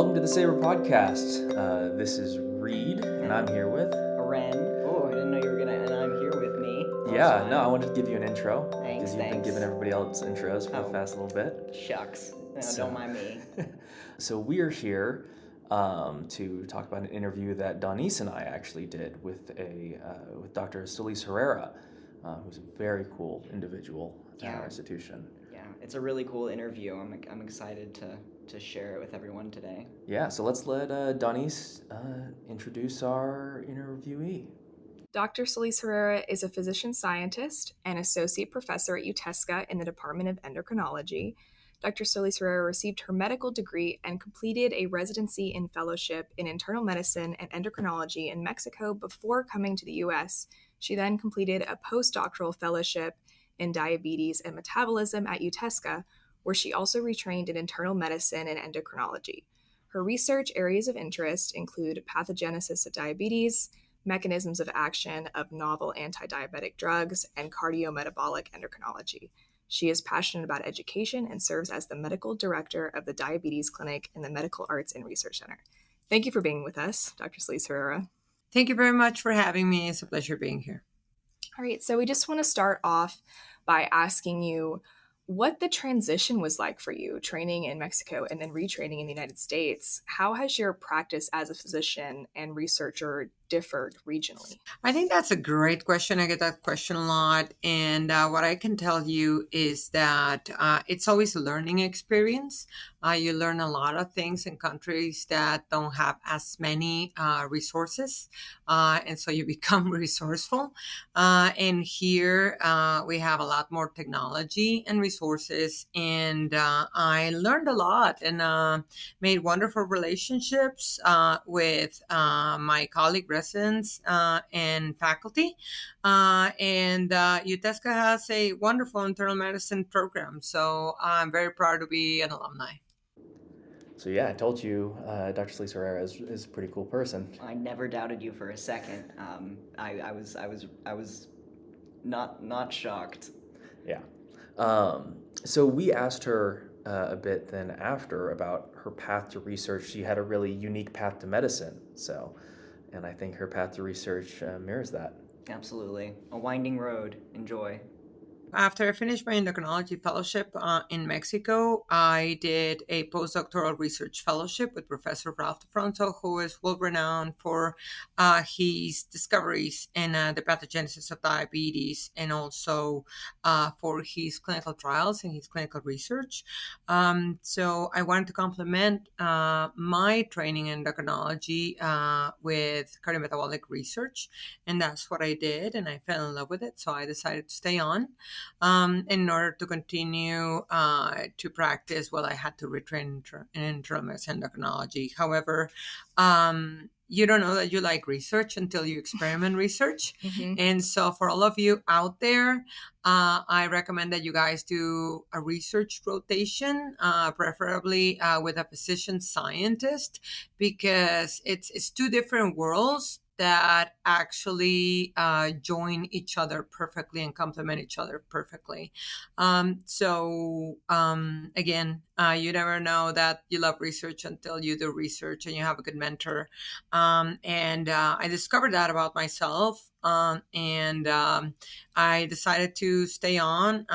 Welcome to the Saber Podcast. This is Reed, and I'm here with Ren. Oh, I didn't know you were gonna. And I'm here with me. Yeah, no, I wanted to give you an intro. Thanks, Because you've been giving everybody else intros for the past little bit. Shucks. No, don't mind me. So we are here to talk about an interview that Donese and I actually did with with Dr. Solis-Herrera, who's a very cool individual at our institution. Yeah, it's a really cool interview. I'm excited to share it with everyone today. Yeah, so let's let Donese introduce our interviewee. Dr. Solis-Herrera is a physician scientist and associate professor at UTHSCSA in the Department of Endocrinology. Dr. Solis-Herrera received her medical degree and completed a residency and fellowship in internal medicine and endocrinology in Mexico before coming to the U.S. She then completed a postdoctoral fellowship in diabetes and metabolism at UTHSCSA, where she also retrained in internal medicine and endocrinology. Her research areas of interest include pathogenesis of diabetes, mechanisms of action of novel anti-diabetic drugs, and cardiometabolic endocrinology. She is passionate about education and serves as the medical director of the Diabetes Clinic in the Medical Arts and Research Center. Thank you for being with us, Dr. Solis-Herrera. Thank you very much for having me. It's a pleasure being here. All right, so we just want to start off by asking you what the transition was like for you, training in Mexico and then retraining in the United States. How has your practice as a physician and researcher differed regionally? I think that's a great question. I get that question a lot. And what I can tell you is that it's always a learning experience. You learn a lot of things in countries that don't have as many resources. And so you become resourceful. And here we have a lot more technology and resources. And I learned a lot and made wonderful relationships with my colleague residents and faculty. And UTHSCSA has a wonderful internal medicine program. So I'm very proud to be an alumni. So yeah, I told you Dr. Solis-Herrera is a pretty cool person. I never doubted you for a second. I was not shocked. Yeah. So we asked her a bit then after about her path to research. She had a really unique path to medicine. And I think her path to research mirrors that. Absolutely. A winding road. Enjoy. After I finished my endocrinology fellowship in Mexico, I did a postdoctoral research fellowship with Professor Ralph DeFronzo, who is well-renowned for his discoveries in the pathogenesis of diabetes and also for his clinical trials and his clinical research. So I wanted to complement my training in endocrinology with cardiometabolic research, and that's what I did, and I fell in love with it, so I decided to stay on. In order to continue to practice, I had to retrain in internal medicine endocrinology. However, you don't know that you like research until you experiment research. Mm-hmm. And so for all of you out there, I recommend that you guys do a research rotation, preferably with a physician scientist, because it's two different worlds that actually join each other perfectly and complement each other perfectly. Again, you never know that you love research until you do research and you have a good mentor. And I discovered that about myself. And I decided to stay on.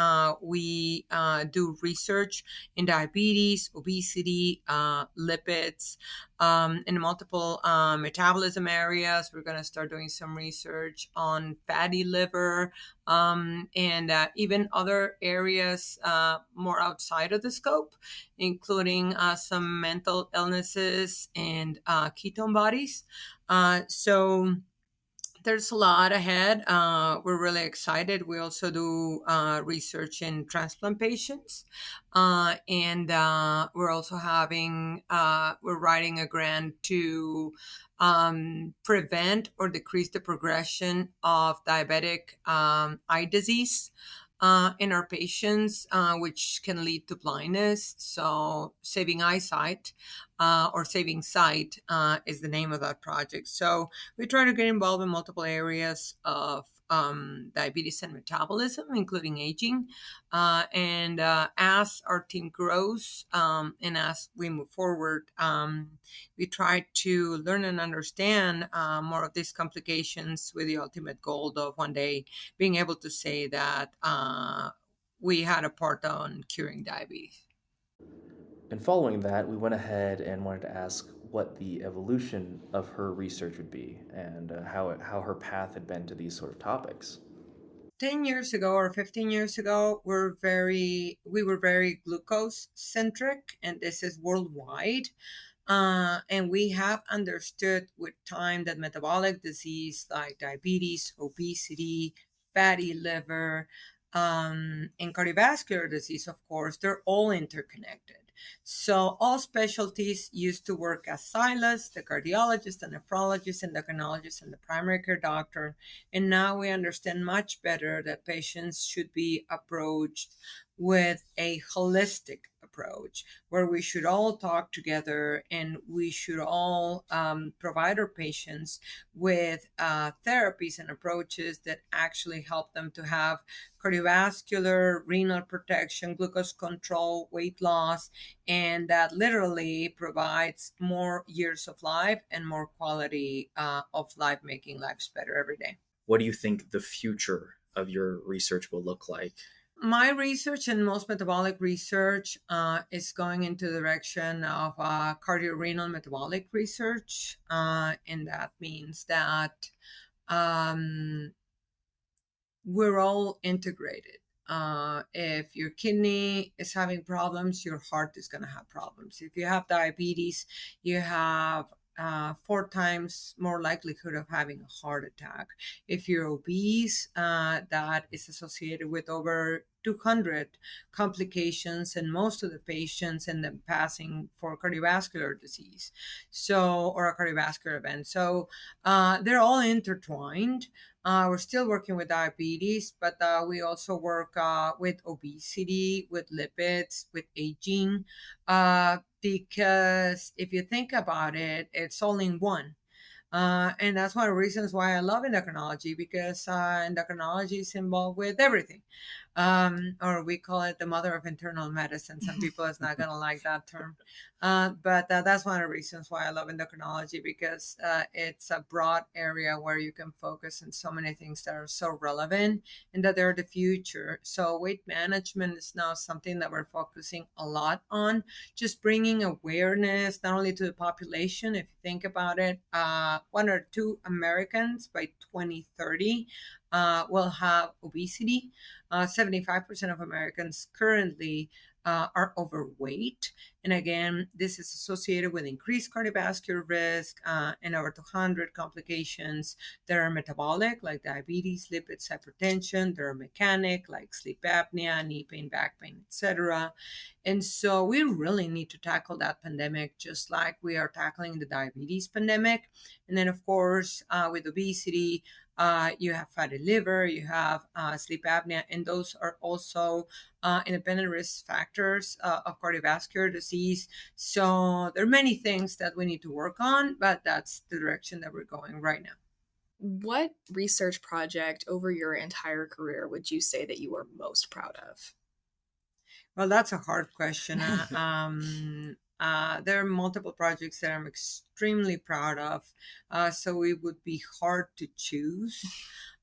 We do research in diabetes, obesity, lipids, in multiple metabolism areas. We're going to start doing some research on fatty liver and even other areas more outside of the scope, including some mental illnesses and ketone bodies. So there's a lot ahead. We're really excited. We also do research in transplant patients. And we're also we're writing a grant to prevent or decrease the progression of diabetic eye disease in our patients, which can lead to blindness. So saving eyesight or saving sight is the name of that project. So we try to get involved in multiple areas of diabetes and metabolism, including aging. And as our team grows and as we move forward, we try to learn and understand more of these complications with the ultimate goal of one day being able to say that we had a part on curing diabetes. And following that, we went ahead and wanted to ask what the evolution of her research would be and how her path had been to these sort of topics. 10 years ago or 15 years ago, we were very glucose centric, and this is worldwide. And we have understood with time that metabolic disease like diabetes, obesity, fatty liver, and cardiovascular disease, of course, they're all interconnected. So all specialties used to work as silos, the cardiologist, the nephrologist, endocrinologist, and the primary care doctor. And now we understand much better that patients should be approached with a holistic approach where we should all talk together and we should all provide our patients with therapies and approaches that actually help them to have cardiovascular, renal protection, glucose control, weight loss, and that literally provides more years of life and more quality of life, making lives better every day. What do you think the future of your research will look like? My research and most metabolic research is going into the direction of cardiorenal metabolic research. And that means that we're all integrated. If your kidney is having problems, your heart is going to have problems. If you have diabetes, you have 4 times more likelihood of having a heart attack. If you're obese, that is associated with over 200 complications, and most of the patients end up passing for cardiovascular disease, or a cardiovascular event. So they're all intertwined. We're still working with diabetes, but we also work with obesity, with lipids, with aging, because if you think about it, it's all in one. And that's one of the reasons why I love endocrinology, because endocrinology is involved with everything. Or we call it the mother of internal medicine. Some people is not going to like that term. But that's one of the reasons why I love endocrinology, because it's a broad area where you can focus on so many things that are so relevant and that they're the future. So weight management is now something that we're focusing a lot on, just bringing awareness not only to the population. If you think about it, 1 or 2 Americans by 2030 will have obesity. 75% of Americans currently are overweight. And again, this is associated with increased cardiovascular risk and over 200 complications. There are metabolic, like diabetes, lipids, hypertension. There are mechanic, like sleep apnea, knee pain, back pain, etc. And so we really need to tackle that pandemic just like we are tackling the diabetes pandemic. And then, of course, with obesity, you have fatty liver, you have sleep apnea, and those are also independent risk factors of cardiovascular disease. So there are many things that we need to work on, but that's the direction that we're going right now. What research project over your entire career would you say that you are most proud of? Well, that's a hard question. There are multiple projects that I'm extremely proud of, so it would be hard to choose.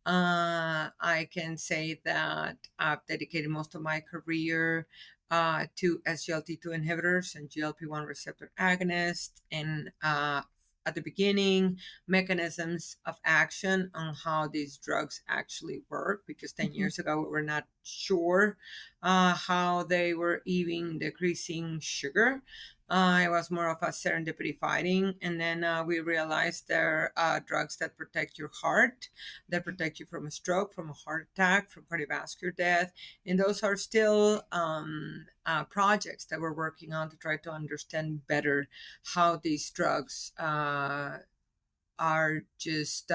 I can say that I've dedicated most of my career to SGLT2 inhibitors and GLP-1 receptor agonists, and at the beginning, mechanisms of action on how these drugs actually work, because 10 years ago, we were not sure how they were even decreasing sugar. It was more of a serendipity fighting. And then we realized there are drugs that protect your heart, that protect you from a stroke, from a heart attack, from cardiovascular death. And those are still projects that we're working on to try to understand better how these drugs are just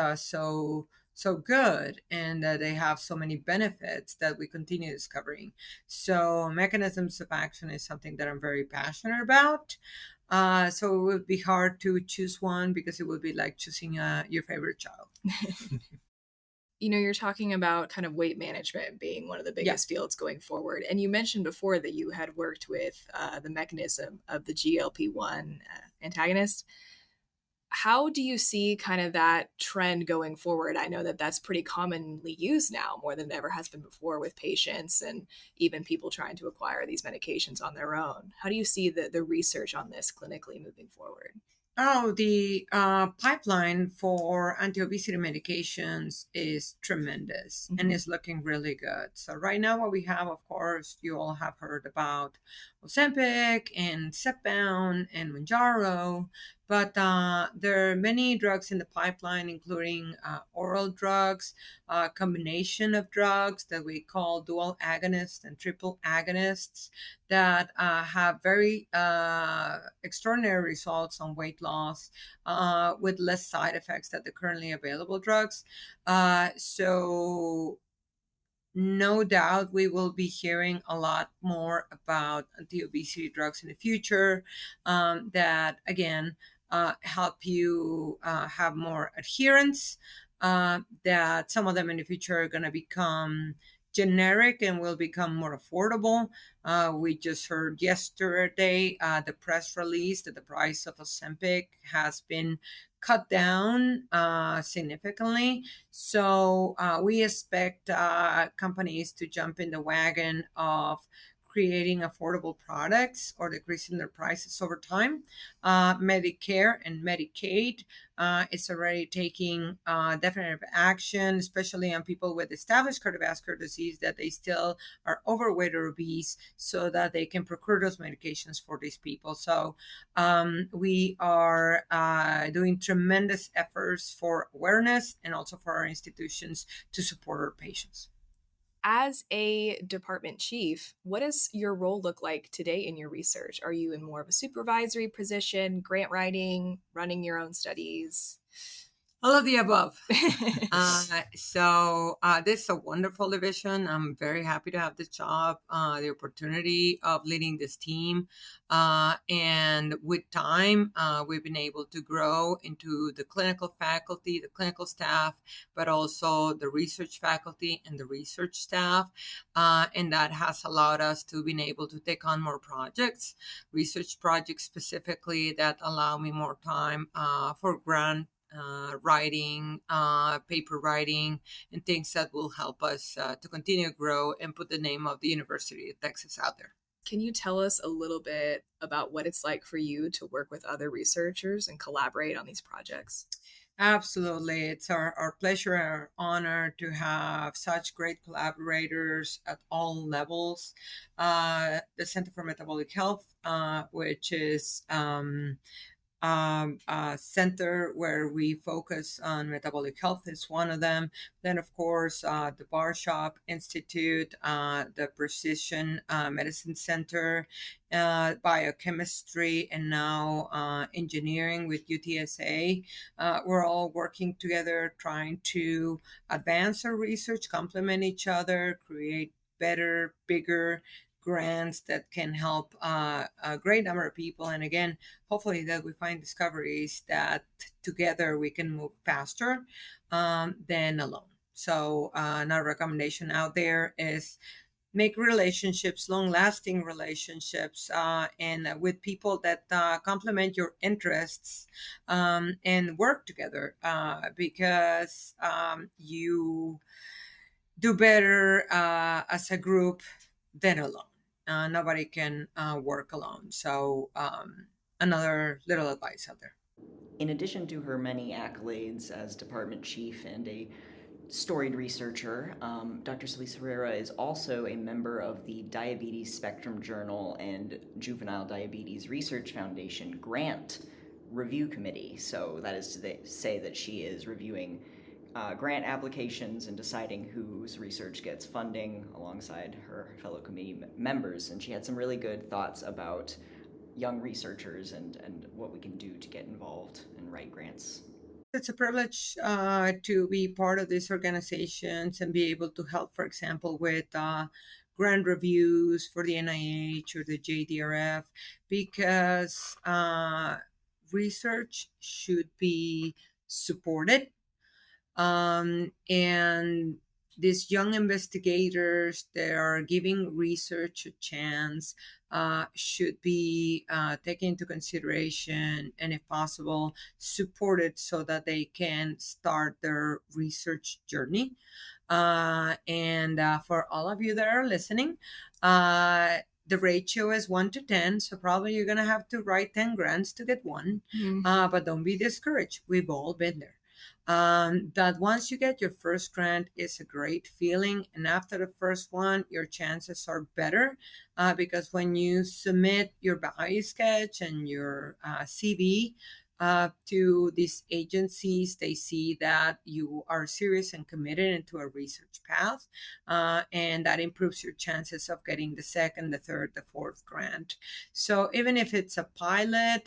so good, and they have so many benefits that we continue discovering. So mechanisms of action is something that I'm very passionate about. So it would be hard to choose one, because it would be like choosing your favorite child. You're talking about kind of weight management being one of the biggest fields going forward. And you mentioned before that you had worked with the mechanism of the GLP-1 antagonist. How do you see kind of that trend going forward? I know that that's pretty commonly used now, more than it ever has been before, with patients and even people trying to acquire these medications on their own. How do you see the research on this clinically moving forward? Oh, the pipeline for anti-obesity medications is tremendous and is looking really good. So right now what we have, of course, you all have heard about Ozempic and Zepbound and Mounjaro, but there are many drugs in the pipeline, including oral drugs, combination of drugs that we call dual agonists and triple agonists that have very extraordinary results on weight loss with less side effects than the currently available drugs. So no doubt we will be hearing a lot more about anti-obesity drugs in the future that, again, help you have more adherence, that some of them in the future are going to become generic and will become more affordable. We just heard yesterday the press release that the price of Ozempic has been cut down significantly. So we expect companies to jump in the wagon of creating affordable products or decreasing their prices over time. Medicare and Medicaid is already taking definitive action, especially on people with established cardiovascular disease, that they still are overweight or obese, so that they can procure those medications for these people. So we are doing tremendous efforts for awareness and also for our institutions to support our patients. As a department chief, what does your role look like today in your research? Are you in more of a supervisory position, grant writing, running your own studies? All of the above. So this is a wonderful division. I'm very happy to have this job, the opportunity of leading this team. And with time, we've been able to grow into the clinical faculty, the clinical staff, but also the research faculty and the research staff. And that has allowed us to be able to take on more projects, research projects specifically, that allow me more time for grant writing, paper writing, and things that will help us to continue to grow and put the name of the University of Texas out there. Can you tell us a little bit about what it's like for you to work with other researchers and collaborate on these projects? Absolutely. It's our pleasure and our honor to have such great collaborators at all levels. The Center for Metabolic Health, which is center where we focus on metabolic health, is one of them. Then, of course, the Bar Shop Institute, the Precision Medicine Center, biochemistry, and now engineering with UTSA. We're all working together, trying to advance our research, complement each other, create better, bigger grants that can help a great number of people. And again, hopefully that we find discoveries that together we can move faster than alone. So another recommendation out there is make relationships, long-lasting relationships, and with people that complement your interests, and work together, because you do better as a group than alone. Nobody can work alone. So another little advice out there. In addition to her many accolades as department chief and a storied researcher, Dr. Solis-Herrera is also a member of the Diabetes Spectrum Journal and Juvenile Diabetes Research Foundation Grant Review Committee. So that is to say that she is reviewing grant applications and deciding whose research gets funding alongside her fellow committee members. And she had some really good thoughts about young researchers and what we can do to get involved and write grants. It's a privilege to be part of these organizations and be able to help, for example, with grant reviews for the NIH or the JDRF, because research should be supported. And these young investigators that are giving research a chance should be taken into consideration and, if possible, supported so that they can start their research journey. And for all of you that are listening, the ratio is 1 to 10, so probably you're going to have to write 10 grants to get one. But don't be discouraged. We've all been there. That once you get your first grant is a great feeling, and after the first one your chances are better because when you submit your value sketch and your CV to these agencies, they see that you are serious and committed into a research path, and that improves your chances of getting the second, the third, the fourth grant. So even if it's a pilot,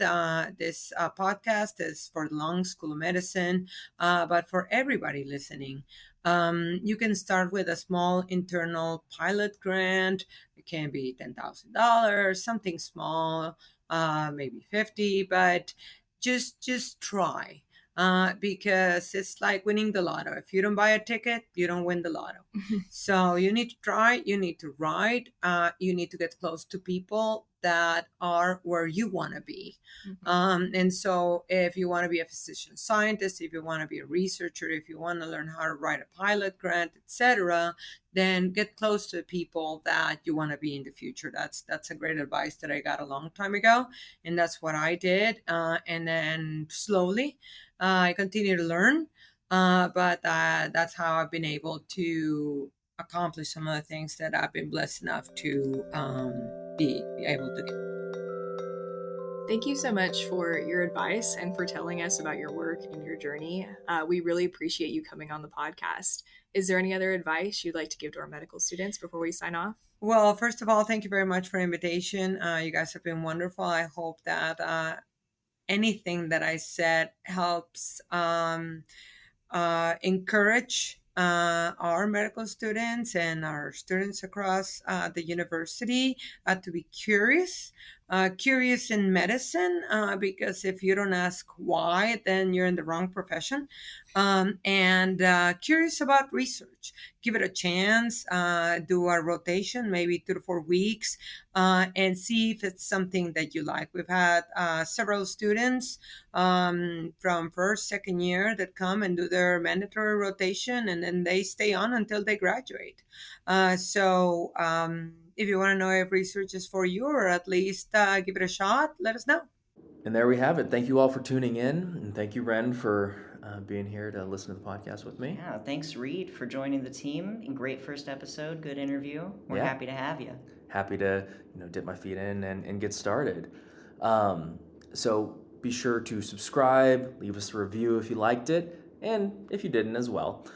this podcast is for the Lung School of Medicine, but for everybody listening, you can start with a small internal pilot grant. It can be $10,000, something small, maybe 50, but just try. Because it's like winning the lotto. If you don't buy a ticket, you don't win the lotto. So you need to try, you need to write, you need to get close to people that are where you want to be. And so if you want to be a physician scientist, if you want to be a researcher, if you want to learn how to write a pilot grant, etc., then get close to the people that you want to be in the future. That's a great advice that I got a long time ago, and that's what I did. And then slowly I continue to learn, but that's how I've been able to accomplish some of the things that I've been blessed enough to be able to do. Thank you so much for your advice and for telling us about your work and your journey. We really appreciate you coming on the podcast. Is there any other advice you'd like to give to our medical students before we sign off? Well, first of all, thank you very much for the invitation. You guys have been wonderful. I hope that anything that I said helps encourage our medical students and our students across the university to be curious in medicine, because if you don't ask why, then you're in the wrong profession. And curious about research. Give it a chance. Do a rotation, maybe 2 to 4 weeks, and see if it's something that you like. We've had several students from first, second year that come and do their mandatory rotation, and then they stay on until they graduate. So if you want to know if research is for you, or at least give it a shot, let us know. And there we have it. Thank you all for tuning in. And thank you, Ren, for being here to listen to the podcast with me. Yeah, thanks, Reed, for joining the team. Great first episode, good interview. We're Yeah. happy to have you. Happy to dip my feet in and get started. So be sure to subscribe, leave us a review if you liked it, and if you didn't as well.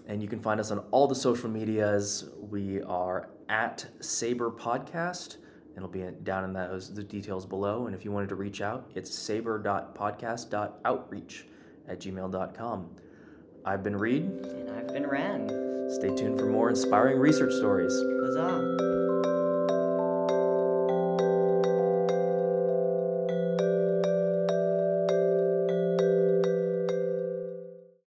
And you can find us on all the social medias. We are at Saber Podcast, and it'll be down in the details below. And if you wanted to reach out, it's saber.podcast.outreach@gmail.com. I've been Reed. And I've been Ren. Stay tuned for more inspiring research stories. Huzzah.